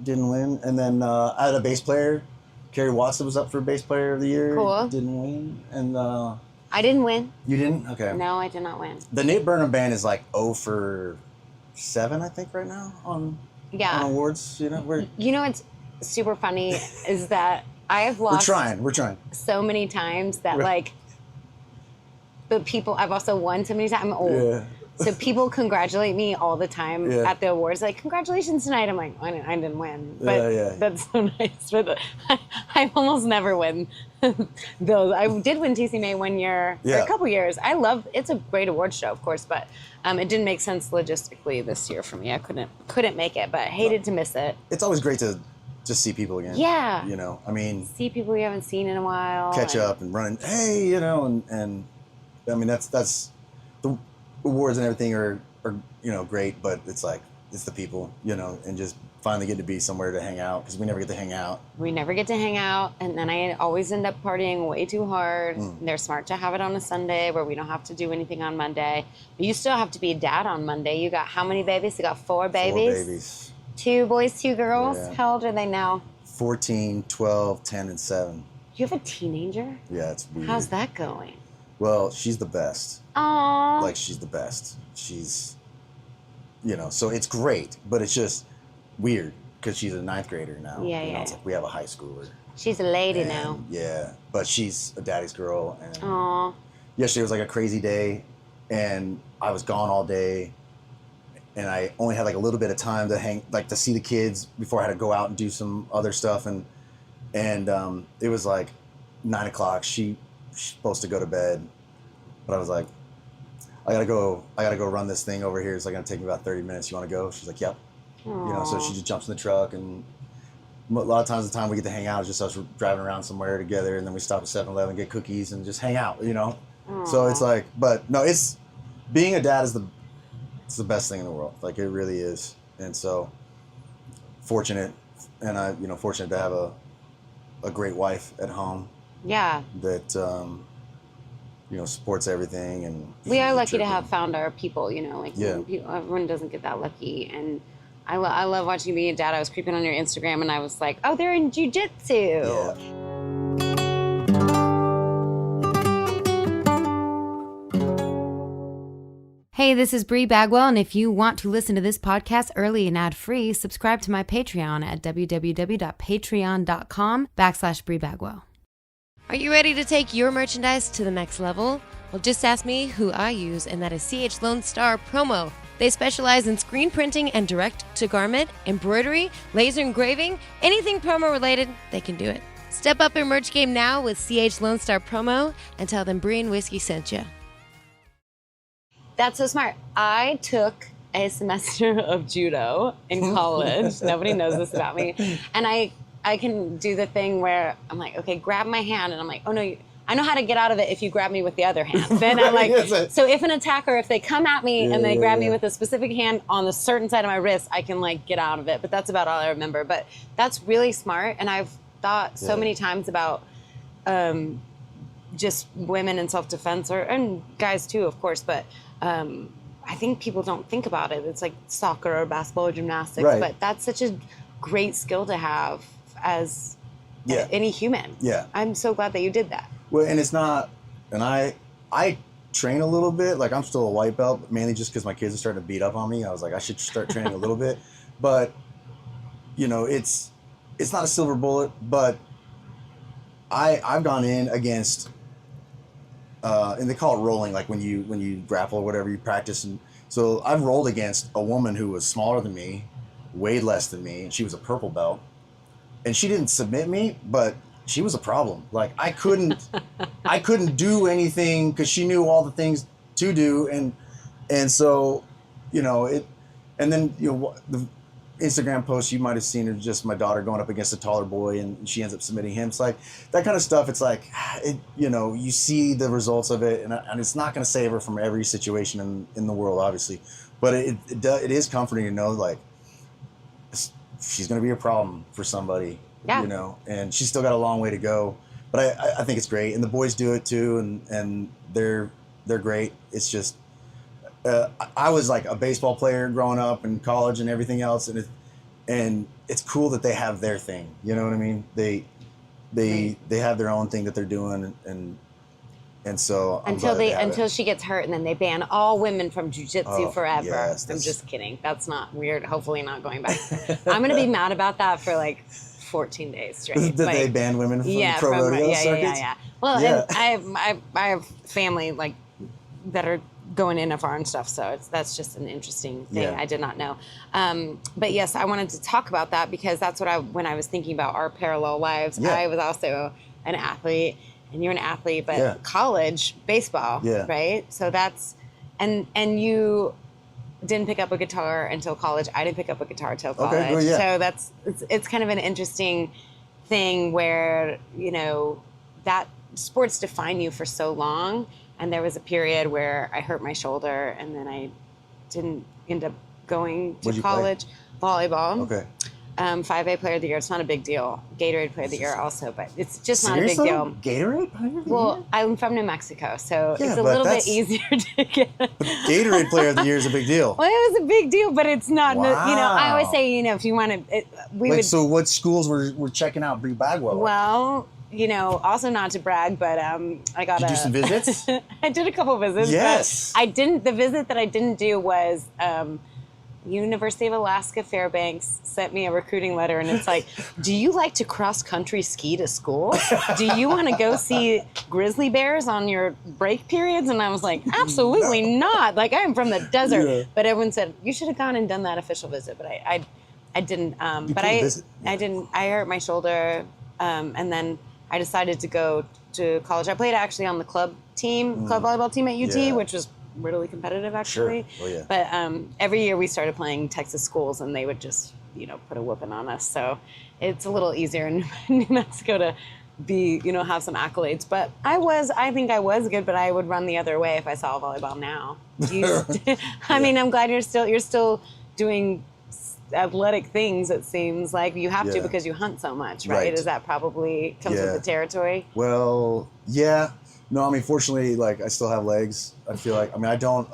Speaker 2: didn't win. And then I had a bass player. Carrie Watson was up for Bass Player of the Year, didn't win. And
Speaker 1: I didn't win.
Speaker 2: You didn't? Okay.
Speaker 1: No, I did not win.
Speaker 2: The Nate Burnham Band is like 0 for 7, I think, right now on awards.
Speaker 1: What's super funny is that I have lost.
Speaker 2: We're trying
Speaker 1: so many times that like the people I've also won so many times. I'm old.
Speaker 2: Yeah.
Speaker 1: So people congratulate me all the time at the awards, like, congratulations tonight. I'm like, I didn't win. But that's so nice. But I almost never win those. I did win TC May 1 year, or a couple years. It's a great award show, of course, but it didn't make sense logistically this year for me. I couldn't make it, but hated to miss it.
Speaker 2: It's always great to just see people again.
Speaker 1: Yeah.
Speaker 2: I mean.
Speaker 1: See people you haven't seen in a while.
Speaker 2: Catch up and run, hey, and I mean, that's the awards and everything are great, but it's like it's the people, and just finally get to be somewhere to hang out, because we never get to hang out. And then I always end up partying way too hard. They're smart to have it on a Sunday where we don't have to do anything on Monday. But you still have to be a dad on Monday. You got how many babies? You got 4 babies? 4 babies.
Speaker 1: 2 boys, 2 girls?
Speaker 2: Yeah.
Speaker 1: How old are they now?
Speaker 2: 14, 12, 10, and 7.
Speaker 1: You have a teenager?
Speaker 2: Yeah, it's weird.
Speaker 1: How's that going?
Speaker 2: Well, she's the best.
Speaker 1: Aww.
Speaker 2: Like, she's the best. She's, so it's great, but it's just weird. because she's a ninth grader now.
Speaker 1: Yeah,
Speaker 2: you know,
Speaker 1: yeah.
Speaker 2: It's like we have a high schooler.
Speaker 1: She's a lady now.
Speaker 2: Yeah, but she's a daddy's girl. And
Speaker 1: Aww.
Speaker 2: yesterday was like a crazy day, and I was gone all day, and I only had like a little bit of time to to see the kids before I had to go out and do some other stuff, and it was like 9 o'clock. She's supposed to go to bed, but I was like, I gotta go run this thing over here. It's like gonna take me about 30 minutes. You want to go? She's like, yep.
Speaker 1: Aww.
Speaker 2: You know, so she just jumps in the truck, and a lot of times the time we get to hang out is just us driving around somewhere together, and then we stop at 7-Eleven, get cookies, and just hang out, you know?
Speaker 1: Aww.
Speaker 2: So it's like, but no, being a dad it's the best thing in the world. Like, it really is. And so fortunate, and fortunate to have a great wife at home.
Speaker 1: Yeah.
Speaker 2: That, supports everything. And
Speaker 1: we are lucky to have found our people, like
Speaker 2: yeah.
Speaker 1: Everyone doesn't get that lucky. And I love watching you be a dad. I was creeping on your Instagram and I was like, oh, they're in Jiu Jitsu.
Speaker 2: Yeah.
Speaker 1: Hey, this is Bree Bagwell, and if you want to listen to this podcast early and ad-free, subscribe to my Patreon at www.patreon.com/Bree Bagwell. Are you ready to take your merchandise to the next level? Well, just ask me who I use, and that is CH Lone Star Promo. They specialize in screen printing and direct-to-garment, embroidery, laser engraving, anything promo related, they can do it. Step up your merch game now with CH Lone Star Promo and tell them Bree and Whiskey sent you. That's so smart. I took a semester of judo in college. Nobody knows this about me. And I can do the thing where I'm like, okay, grab my hand. And I'm like, oh no, I know how to get out of it if you grab me with the other hand. Then I'm like, so if an attacker, if they come at me and they grab me with a specific hand on the certain side of my wrist, I can like get out of it. But that's about all I remember. But that's really smart. And I've thought so many times about just women in self-defense, and guys too, of course. But I think people don't think about it. It's like soccer or basketball or gymnastics. Right. But that's such a great skill to have as any human. Yeah. I'm so glad that you did that.
Speaker 2: Well, and it's not, and I train a little bit. Like, I'm still a white belt, mainly just because my kids are starting to beat up on me. I was like, I should start training a little bit. But, it's not a silver bullet, but I've gone in against, and they call it rolling, like when you grapple or whatever, you practice. And so I've rolled against a woman who was smaller than me, weighed less than me, and she was a purple belt. And she didn't submit me, but she was a problem. Like, I couldn't do anything because she knew all the things to do. And so, and then, the Instagram post you might have seen is just my daughter going up against a taller boy, and she ends up submitting him. It's like that kind of stuff. It's like, you see the results of it, and it's not going to save her from every situation in the world, obviously, but it is comforting to know, like, she's going to be a problem for somebody, and she's still got a long way to go. But I think it's great, and the boys do it too, and they're great. It's just. I was like a baseball player growing up in college and everything else, and it's cool that they have their thing. You know what I mean? They have their own thing that they're doing, and so
Speaker 1: until she gets hurt, and then they ban all women from jiu-jitsu forever.
Speaker 2: Yes,
Speaker 1: I'm just kidding. That's not weird. Hopefully not going back. I'm gonna be mad about that for like 14 days straight.
Speaker 2: Did they ban women from pro rodeo circuits?
Speaker 1: Yeah. Well, and I have family like that are going in afar and stuff, so that's just an interesting thing. I did not know. But yes, I wanted to talk about that because that's what when I was thinking about our parallel lives. I was also an athlete, and you're an athlete, but college baseball, right? So that's and you didn't pick up a guitar until college. I didn't pick up a guitar until college. Okay, well, so it's kind of an interesting thing where that sports define you for so long. And there was a period where I hurt my shoulder, and then I didn't end up going to college. Volleyball. Okay. 5A player of the year. It's not a big deal. Gatorade player of the year also, but it's just not a big deal.
Speaker 2: Gatorade player of the year?
Speaker 1: Well, I'm from New Mexico, so it's a little bit easier to get.
Speaker 2: Gatorade player of the year is a big deal.
Speaker 1: Well, it was a big deal, but it's not. Wow. I always say, if you want to,
Speaker 2: So what schools were checking out Bree Bagwell?
Speaker 1: Well. Also not to brag, but I got
Speaker 2: Did you do some visits?
Speaker 1: I did a couple visits.
Speaker 2: Yes.
Speaker 1: But the visit that I didn't do was University of Alaska Fairbanks sent me a recruiting letter, and it's like, do you like to cross-country ski to school? Do you want to go see grizzly bears on your break periods? And I was like, absolutely not. Like, I'm from the desert. Yeah. But everyone said, you should have gone and done that official visit. But I didn't. But I didn't. I hurt my shoulder, and then I decided to go to college. I played actually on the club volleyball team at UT, which was really competitive actually.
Speaker 2: Sure. Oh, yeah.
Speaker 1: But every year we started playing Texas schools, and they would just put a whooping on us. So it's a little easier in New Mexico to be have some accolades. But I think I was good, but I would run the other way if I saw volleyball now. I mean, I'm glad you're still doing athletic things. It seems like you have to because you hunt so much, right? Is that probably comes with the territory?
Speaker 2: Well, yeah. No, I mean, fortunately, like I still have legs. I feel like I don't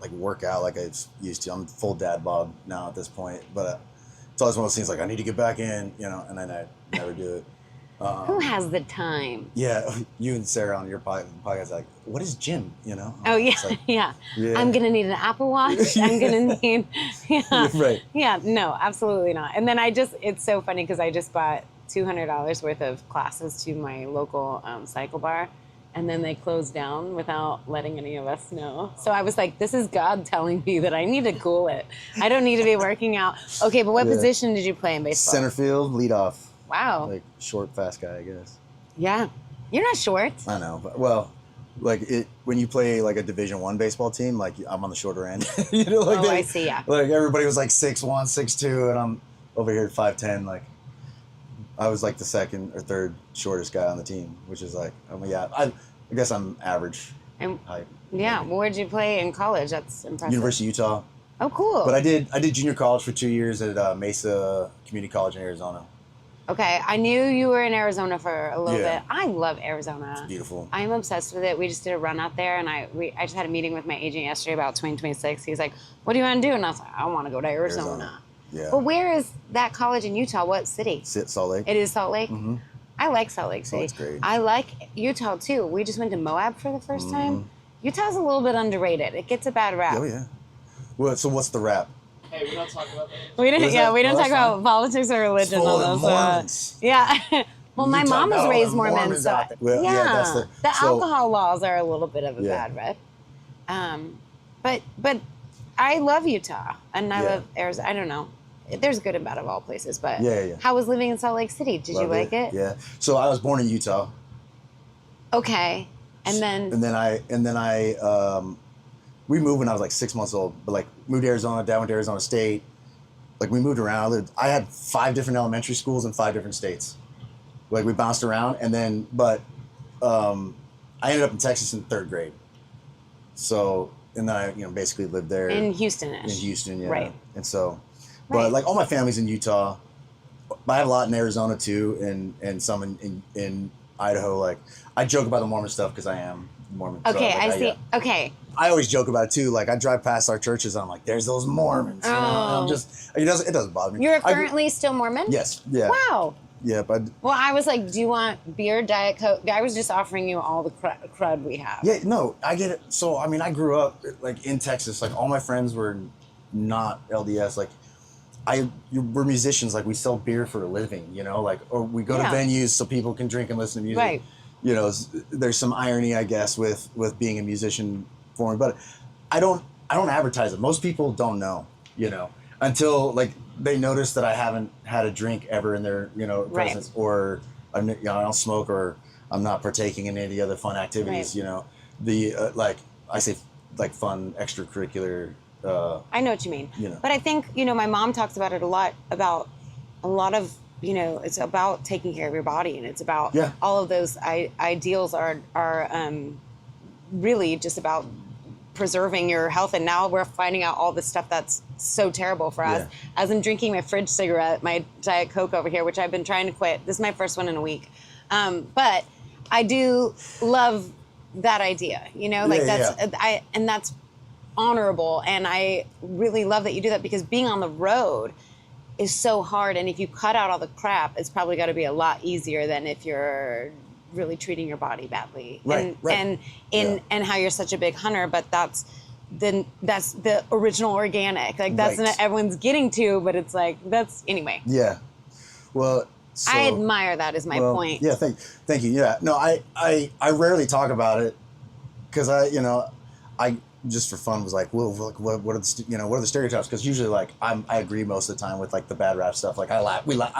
Speaker 2: like work out like I used to. I'm full dad bod now at this point, but it's always one of those things like I need to get back in, and then I never do it.
Speaker 1: Who has the time?
Speaker 2: Yeah, you and Sarah on your podcast, like, what is gym?
Speaker 1: Oh yeah, like, yeah. I'm gonna need an Apple Watch. I'm gonna need. Yeah.
Speaker 2: Right.
Speaker 1: Yeah. No, absolutely not. And then it's so funny because I just bought $200 worth of classes to my local cycle bar, and then they closed down without letting any of us know. So I was like, this is God telling me that I need to cool it. I don't need to be working out. Okay, but what position did you play in baseball?
Speaker 2: Center field, lead off.
Speaker 1: Wow.
Speaker 2: Like short, fast guy, I guess.
Speaker 1: Yeah. You're not short.
Speaker 2: I know, but like when you play like a Division I baseball team, like I'm on the shorter end.
Speaker 1: I see, yeah.
Speaker 2: Like everybody was like 6'1", 6'2", and I'm over here at 5'10". Like I was like the second or third shortest guy on the team, which is like, I guess I'm average height.
Speaker 1: Yeah. Well, where'd you play in college? That's impressive.
Speaker 2: University of Utah.
Speaker 1: Oh, cool.
Speaker 2: But I did junior college for 2 years at Mesa Community College in Arizona.
Speaker 1: Okay, I knew you were in Arizona for a little bit. I love Arizona.
Speaker 2: It's beautiful.
Speaker 1: I'm obsessed with it. We just did a run out there, and I just had a meeting with my agent yesterday about 2026. He's like, what do you want to do? And I was like, I want to go to Arizona.
Speaker 2: Yeah.
Speaker 1: But where is that college in Utah? What city?
Speaker 2: Salt Lake.
Speaker 1: It is Salt Lake?
Speaker 2: Mm-hmm.
Speaker 1: I like Salt Lake City.
Speaker 2: That's great.
Speaker 1: I like Utah, too. We just went to Moab for the first time. Utah's a little bit underrated. It gets a bad rap.
Speaker 2: Oh, yeah. Well, so what's the rap?
Speaker 3: Hey, we don't talk about that.
Speaker 1: We don't talk about politics or religion
Speaker 2: on
Speaker 1: those.
Speaker 2: Mormons.
Speaker 1: Yeah. Well, my mom was raised Mormon, so
Speaker 2: well, that's
Speaker 1: the alcohol laws are a little bit of a bad rep. But I love Utah and I love Arizona. I don't know. There's good and bad of all places, but how was living in Salt Lake City? Did you like it?
Speaker 2: Yeah. So I was born in Utah.
Speaker 1: Okay, and then
Speaker 2: I we moved when I was like 6 months old, but like moved to Arizona. Dad went to Arizona State. Like we moved around. I had 5 different elementary schools in 5 different states. Like we bounced around, and then I ended up in Texas in 3rd grade. So and then I basically lived there
Speaker 1: in Houston.
Speaker 2: In Houston, yeah.
Speaker 1: Right.
Speaker 2: And so, but like all my family's in Utah. I have a lot in Arizona too, and some in Idaho. Like I joke about the Mormon stuff because I am Mormon.
Speaker 1: Okay,
Speaker 2: so,
Speaker 1: I see. Okay.
Speaker 2: I always joke about it too. Like I drive past our churches, and I'm like, "There's those Mormons." I'm just, it doesn't bother me.
Speaker 1: You're currently still Mormon?
Speaker 2: Yes. Yeah.
Speaker 1: Wow.
Speaker 2: Yeah, but.
Speaker 1: Well, I was like, "Do you want beer, Diet Coke?" I was just offering you all the crud we have.
Speaker 2: Yeah, no, I get it. So I mean, I grew up like in Texas. Like all my friends were not LDS. Like we're musicians. Like we sell beer for a living. Like or we go to venues so people can drink and listen to music.
Speaker 1: Right.
Speaker 2: There's some irony, I guess, with being a musician for me, but I don't advertise it. Most people don't know, until like they notice that I haven't had a drink ever in their, presence, or I don't smoke, or I'm not partaking in any of the other fun activities.
Speaker 1: Right.
Speaker 2: The like I say, like fun extracurricular.
Speaker 1: I know what you mean. But I think my mom talks about it a lot of. It's about taking care of your body, and it's about all of those ideals are really just about preserving your health. And now we're finding out all this stuff that's so terrible for us. As I'm drinking my fridge cigarette, my Diet Coke over here, which I've been trying to quit. This is my first one in a week. But I do love that idea, and that's honorable. And I really love that you do that, because being on the road is so hard, and if you cut out all the crap, it's probably got to be a lot easier than if you're really treating your body badly.
Speaker 2: Right.
Speaker 1: And how you're such a big hunter, but then that's the original organic. Like that's
Speaker 2: Right.
Speaker 1: not everyone's getting to, but it's like that's anyway.
Speaker 2: Yeah. Well, so,
Speaker 1: I admire that is my point.
Speaker 2: Yeah, thank you. Yeah. No, I rarely talk about it because I just for fun was like, well, what are what are the stereotypes? Because usually like I agree most of the time with like the bad rap stuff. Like I laugh, we laugh.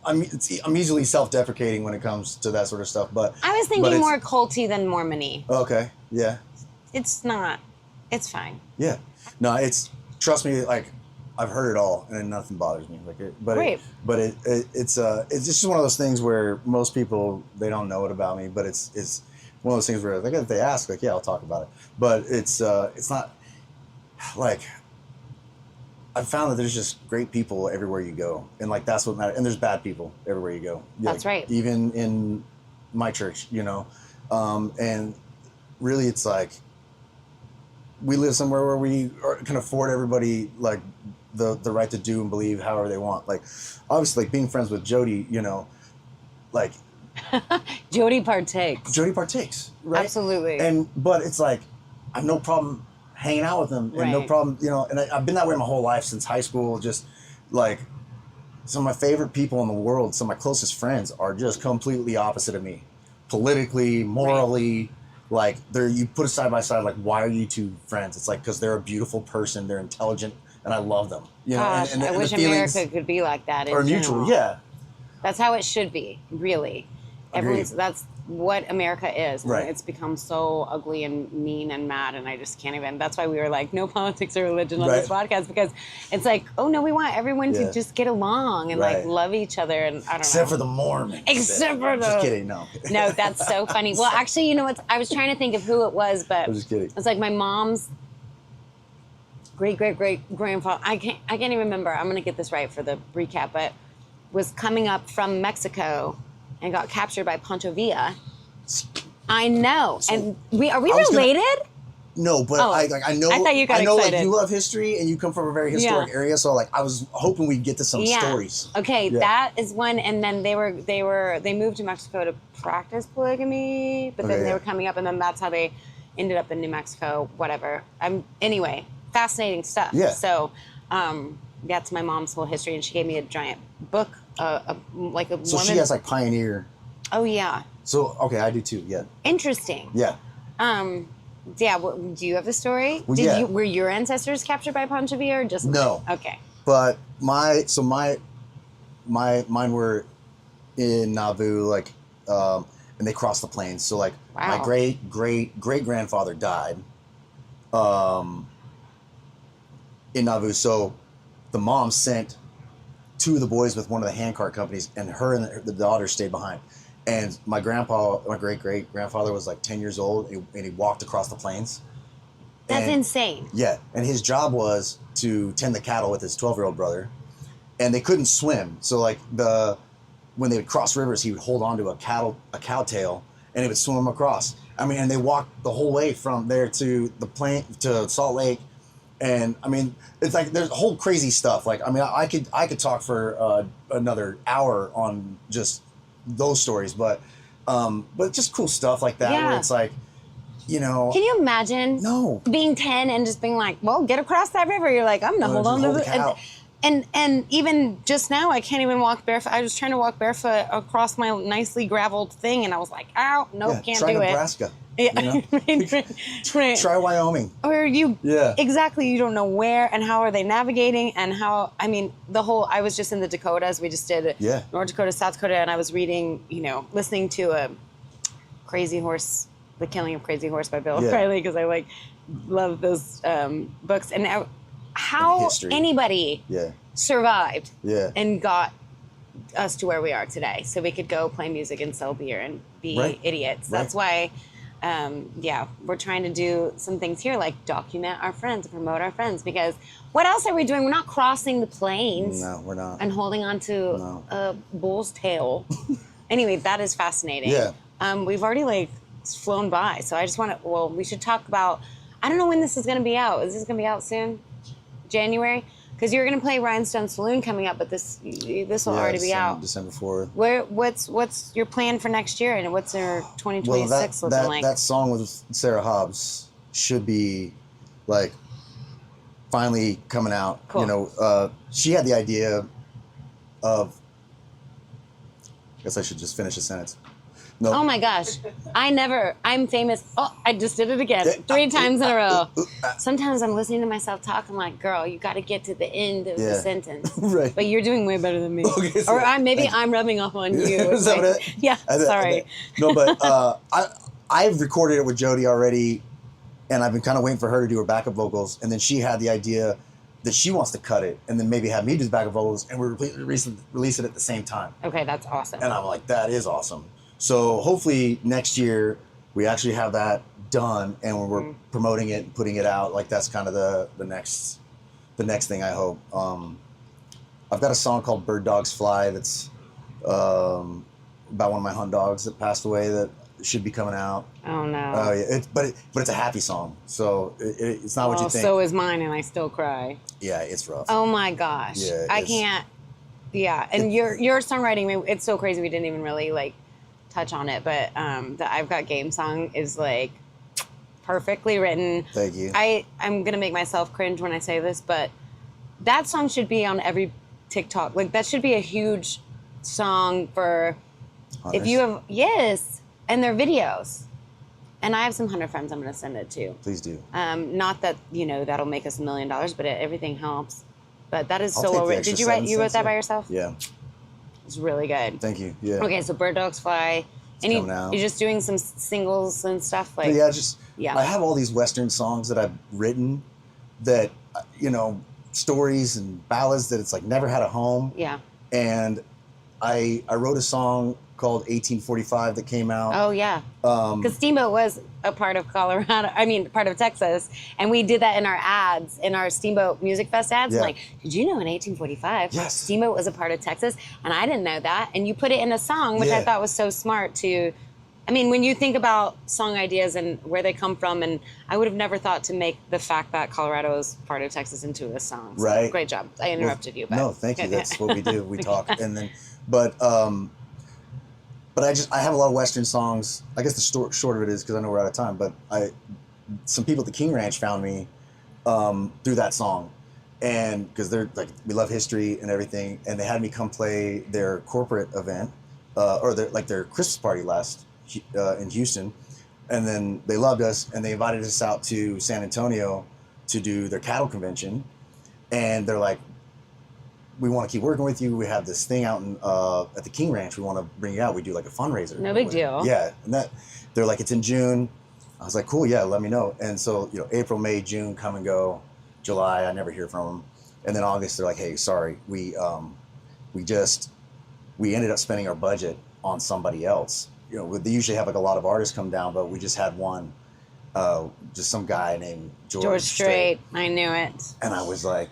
Speaker 2: I'm easily self-deprecating when it comes to that sort of stuff. But
Speaker 1: I was thinking more culty than Mormony.
Speaker 2: Okay. Yeah.
Speaker 1: It's not. It's fine.
Speaker 2: Yeah. No, trust me, like I've heard it all and nothing bothers me. Like it's just one of those things where most people, they don't know it about me, but it's one of those things where like if they ask, like, yeah, I'll talk about it. But it's not like, I've found that there's just great people everywhere you go. And like, that's what matters. And there's bad people everywhere you go.
Speaker 1: That's right.
Speaker 2: Even in my church, and really it's like, we live somewhere where we can afford everybody like the right to do and believe however they want. Like obviously like being friends with Jody, like
Speaker 1: Jody partakes.
Speaker 2: Right?
Speaker 1: Absolutely.
Speaker 2: But it's like, I have no problem hanging out with them and no problem, and I've been that way my whole life since high school. Just like some of my favorite people in the world, some of my closest friends are just completely opposite of me, politically, morally. Like you put it side by side. Like, why are you two friends? It's like, because they're a beautiful person, they're intelligent, and I love them.
Speaker 1: Gosh, I wish America could be like that.
Speaker 2: Or neutral, yeah.
Speaker 1: That's how it should be, really. That's what America is.
Speaker 2: Right.
Speaker 1: It's become so ugly and mean and mad, and I just can't even. That's why we were like, no politics or religion on this podcast, because it's like, oh no, we want everyone to just get along and like love each other, and I don't know.
Speaker 2: Except for the Mormons.
Speaker 1: Except for the.
Speaker 2: Just kidding, no.
Speaker 1: No, that's so funny. Well, actually, you know what? I was trying to think of who it was, but
Speaker 2: I'm just kidding.
Speaker 1: It's like my mom's great grandfather. I can't even remember. I'm gonna get this right for the recap, but was coming up from Mexico and got captured by Pancho Villa. I know. So, and are we related?
Speaker 2: No, but I know.
Speaker 1: I thought you got
Speaker 2: excited. Like you love history and you come from a very historic area, so like I was hoping we'd get to some stories.
Speaker 1: Okay, that is one. And then they moved to Mexico to practice polygamy, but then they were coming up, and then that's how they ended up in New Mexico. Whatever. Anyway, fascinating stuff.
Speaker 2: Yeah.
Speaker 1: So, that's my mom's whole history, and she gave me a giant book, like a.
Speaker 2: So she has like pioneer.
Speaker 1: Oh yeah.
Speaker 2: So okay, I do too. Yeah.
Speaker 1: Interesting.
Speaker 2: Yeah.
Speaker 1: Yeah. Do you have the story?
Speaker 2: Well,
Speaker 1: Were your ancestors captured by Pancho Villa or just
Speaker 2: no?
Speaker 1: Okay.
Speaker 2: But mine were in Nauvoo, like, and they crossed the plains. So like my great grandfather died, in Nauvoo. So the mom sent two of the boys with one of the handcart companies, and her and the daughter stayed behind. And my great grandfather was like 10 years old, and he walked across the plains.
Speaker 1: That's insane.
Speaker 2: Yeah, and his job was to tend the cattle with his 12-year-old brother, and they couldn't swim. So like when they would cross rivers, he would hold on to a cow tail, and he would swim across. I mean, and they walked the whole way from there to the to Salt Lake. And I mean, it's like there's whole crazy stuff. Like, I mean, I could talk for another hour on just those stories, but just cool stuff like that where it's like, Can
Speaker 1: you imagine?
Speaker 2: No.
Speaker 1: Being 10 and just being like, well, get across that river. You're like, I'm gonna hold on to it. And even just now, I can't even walk barefoot. I was trying to walk barefoot across my nicely graveled thing, and I was like, ow, nope, can't
Speaker 2: try
Speaker 1: do
Speaker 2: Nebraska.
Speaker 1: Right.
Speaker 2: Try Wyoming.
Speaker 1: Or exactly, you don't know where and how are they navigating and how, I mean, I was just in the Dakotas. We just did North Dakota, South Dakota, and I was reading, listening to a Crazy Horse, The Killing of Crazy Horse by Bill O'Reilly, because I love those books. And how anybody survived and got us to where we are today, so we could go play music and sell beer and be idiots. That's why we're trying to do some things here, like document our friends, promote our friends, because what else are we doing? We're not crossing the plains.
Speaker 2: No, we're not.
Speaker 1: And holding on to a bull's tail. Anyway, that is fascinating.
Speaker 2: Yeah.
Speaker 1: We've already flown by, so I just want to, we should talk about, I don't know when this is going to be out. Is this going to be out soon? January? Because you're going to play Rhinestone Saloon coming up, but this will already be out.
Speaker 2: December 4th.
Speaker 1: What's your plan for next year, and what's your 2026 looking like?
Speaker 2: That song with Sarah Hobbs should be like finally coming out.
Speaker 1: Cool.
Speaker 2: You know, she had the idea of. I guess I should just finish a sentence. No.
Speaker 1: Oh my gosh. I'm famous. Oh, I just did it again. 3 times in a row. Sometimes I'm listening to myself talk. I'm like, girl, you got to get to the end of the sentence.
Speaker 2: Right.
Speaker 1: But you're doing way better than me.
Speaker 2: Okay, so,
Speaker 1: or I'm rubbing off on you. Yeah, sorry.
Speaker 2: No, but I've recorded it with Jody already, and I've been kind of waiting for her to do her backup vocals. And then she had the idea that she wants to cut it and then maybe have me do the backup vocals, and we're release it at the same time.
Speaker 1: Okay, that's awesome.
Speaker 2: And I'm like, that is awesome. So hopefully next year we actually have that done, and we're promoting it and putting it out. Like that's kind of the next thing, I hope. I've got a song called Bird Dogs Fly that's about one of my hunt dogs that passed away that should be coming out.
Speaker 1: Oh no.
Speaker 2: Oh yeah, but it's a happy song, so it's not what you think.
Speaker 1: So is mine, and I still cry.
Speaker 2: Yeah, it's rough.
Speaker 1: Oh my gosh.
Speaker 2: Yeah,
Speaker 1: I can't. Yeah, and your songwriting, it's so crazy. We didn't even really like touch on it, but the I've Got Game song is like perfectly written.
Speaker 2: Thank you.
Speaker 1: I'm gonna make myself cringe when I say this, but that song should be on every TikTok. Like that should be a huge song for
Speaker 2: Hunters?
Speaker 1: If you have and their videos. And I have some hunter friends I'm going to send it to.
Speaker 2: Please do.
Speaker 1: Not that, that'll make us $1 million, but everything helps. But that is
Speaker 2: I'll
Speaker 1: so
Speaker 2: take the
Speaker 1: well written.
Speaker 2: extra
Speaker 1: Did you
Speaker 2: 7
Speaker 1: you wrote
Speaker 2: cents,
Speaker 1: that by yourself?
Speaker 2: Yeah.
Speaker 1: It's really good.
Speaker 2: Thank you. Yeah.
Speaker 1: Okay, so Bird Dogs Fly. And you're just doing some singles and stuff? Like.
Speaker 2: But yeah, I have all these Western songs that I've written that, stories and ballads that it's like never had a home.
Speaker 1: Yeah.
Speaker 2: And I wrote a song called 1845 that came out.
Speaker 1: Oh, yeah. Because Steamboat was a part of part of Texas. And we did that in our ads, in our Steamboat Music Fest ads.
Speaker 2: Yeah.
Speaker 1: I'm like, did you know in 1845,
Speaker 2: yes,
Speaker 1: Steamboat was a part of Texas? And I didn't know that. And you put it in a song, which I thought was so smart to... I mean, when you think about song ideas and where they come from, and I would have never thought to make the fact that Colorado is part of Texas into a song. So
Speaker 2: right.
Speaker 1: Great job. I interrupted you. But
Speaker 2: no, thank you. That's what we do. We talk. And then, but I have a lot of Western songs. I guess the short of it is, because I know we're out of time, but some people at the King Ranch found me through that song. And because they're like, we love history and everything. And they had me come play their corporate event or their Christmas party in Houston. And then they loved us, and they invited us out to San Antonio to do their cattle convention. And they're like, we want to keep working with you. We have this thing out at the King Ranch. We want to bring you out. We do like a fundraiser.
Speaker 1: No big deal.
Speaker 2: Yeah. And they're like, it's in June. I was like, cool. Yeah. Let me know. And so, April, May, June, come and go. July, I never hear from them. And then August, they're like, hey, sorry. We ended up spending our budget on somebody else. They usually have like a lot of artists come down, but we just had one, just some guy named George Strait.
Speaker 1: I knew it.
Speaker 2: And I was like,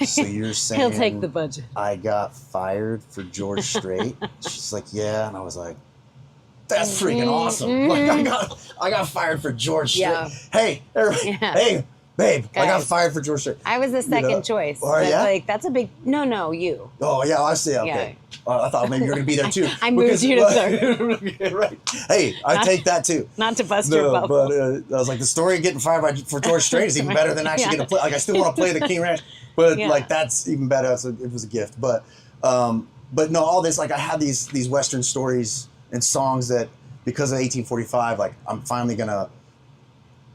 Speaker 2: so you're saying
Speaker 1: he'll take the budget?
Speaker 2: I got fired for George Strait? She's like, yeah. And I was like, that's freaking awesome. Like I got fired for George Strait. Yeah. Hey, everybody, hey, babe, guys, I got fired for George Strait.
Speaker 1: I was the second choice.
Speaker 2: Oh, yeah?
Speaker 1: Like, that's a big... No, you.
Speaker 2: Oh, yeah, I see. Okay. Yeah. I thought maybe you were going to be there, too.
Speaker 1: I moved you to third.
Speaker 2: Right. Hey, I take that, too.
Speaker 1: Not to bust your bubble.
Speaker 2: But I was like, the story of getting fired for George Strait is even better than actually getting to play. Like, I still want to play the King Ranch, but, like, that's even better. So it was a gift. But no, all this, like, I had these Western stories and songs that, because of 1845, like, I'm finally going to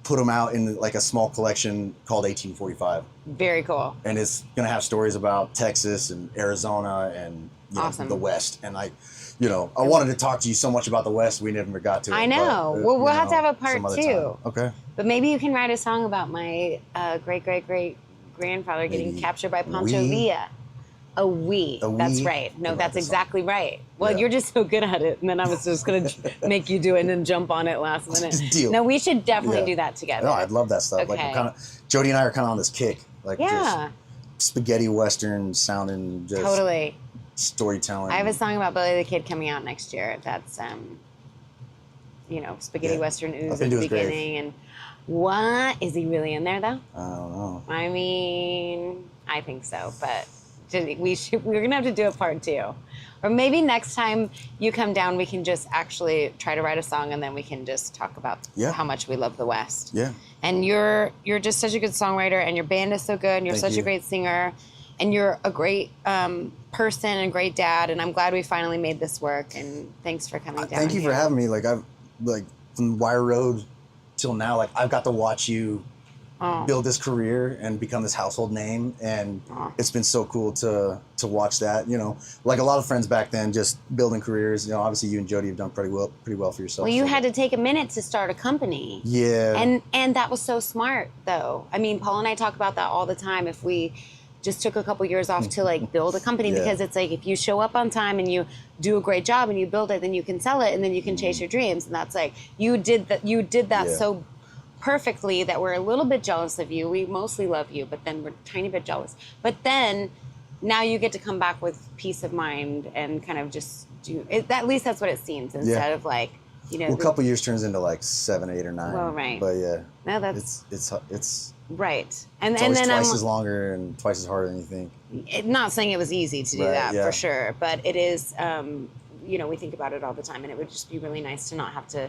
Speaker 2: put them out in like a small collection called 1845.
Speaker 1: Very cool.
Speaker 2: And it's going to have stories about Texas and Arizona and
Speaker 1: awesome.
Speaker 2: The West. And I wanted to talk to you so much about the West, we never got to it.
Speaker 1: I know. But, we'll have to have a part 2.
Speaker 2: Okay.
Speaker 1: But maybe you can write a song about my great-great-great-grandfather getting captured by Pancho Villa. That's right. No, that's exactly right. Well, you're just so good at it. And then I was just going to make you do it and then jump on it last minute.
Speaker 2: Deal.
Speaker 1: No, we should definitely do that together.
Speaker 2: No, I'd love that stuff.
Speaker 1: Okay.
Speaker 2: Like Jody and I are kind of on this kick. Like just spaghetti Western sounding, just
Speaker 1: totally
Speaker 2: storytelling.
Speaker 1: I have a song about Billy the Kid coming out next year. That's, spaghetti Western ooze at the beginning. And what? Is he really in there, though?
Speaker 2: I don't know.
Speaker 1: I mean, I think so, but... We're gonna have to do a part 2, or maybe next time you come down, we can just actually try to write a song, and then we can just talk about how much we love the West.
Speaker 2: Yeah.
Speaker 1: And you're just such a good songwriter, and your band is so good, and you're such a great singer, and you're a great person and great dad. And I'm glad we finally made this work. And thanks for coming down.
Speaker 2: Thank you for having me. Like from Wire Road till now, like I've got to watch you build this career and become this household name, and it's been so cool to watch that. You know, like a lot of friends back then, just building careers. You know, obviously you and Jody have done pretty well for yourself.
Speaker 1: Well, you had to take a minute to start a company.
Speaker 2: Yeah.
Speaker 1: And that was so smart, though. I mean, Paul and I talk about that all the time. If we just took a couple years off to like build a company, because it's like if you show up on time and you do a great job and you build it, then you can sell it and then you can chase your dreams. And that's like you did that so perfectly that we're a little bit jealous of you. We mostly love you, but then we're a tiny bit jealous. But then now you get to come back with peace of mind and kind of just do it. At least that's what it seems, instead of like, you know.
Speaker 2: Well, a couple years turns into like 7, 8, or 9.
Speaker 1: Well, right.
Speaker 2: But yeah.
Speaker 1: No, that's
Speaker 2: it's
Speaker 1: right. And
Speaker 2: then
Speaker 1: twice
Speaker 2: as longer and twice as hard than you think.
Speaker 1: Not saying it was easy to do that for sure, but it is. You know, we think about it all the time, and it would just be really nice to not have to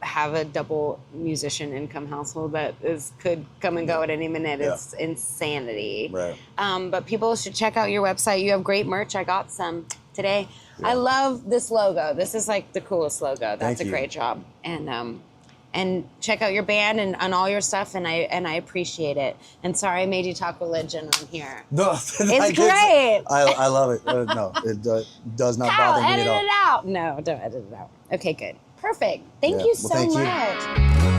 Speaker 1: have a double musician income household that could come and go at any minute. It's insanity.
Speaker 2: Right.
Speaker 1: But people should check out your website. You have great merch. I got some today. Yeah. I love this logo. This is like the coolest logo. That's a great job. And check out your band and all your stuff, and I appreciate it. And sorry I made you talk religion on here.
Speaker 2: No,
Speaker 1: it's great.
Speaker 2: I love it. No, it does not bother me at all.
Speaker 1: Edit it out. No, don't edit it out. Okay, good. Perfect. Thank you so much.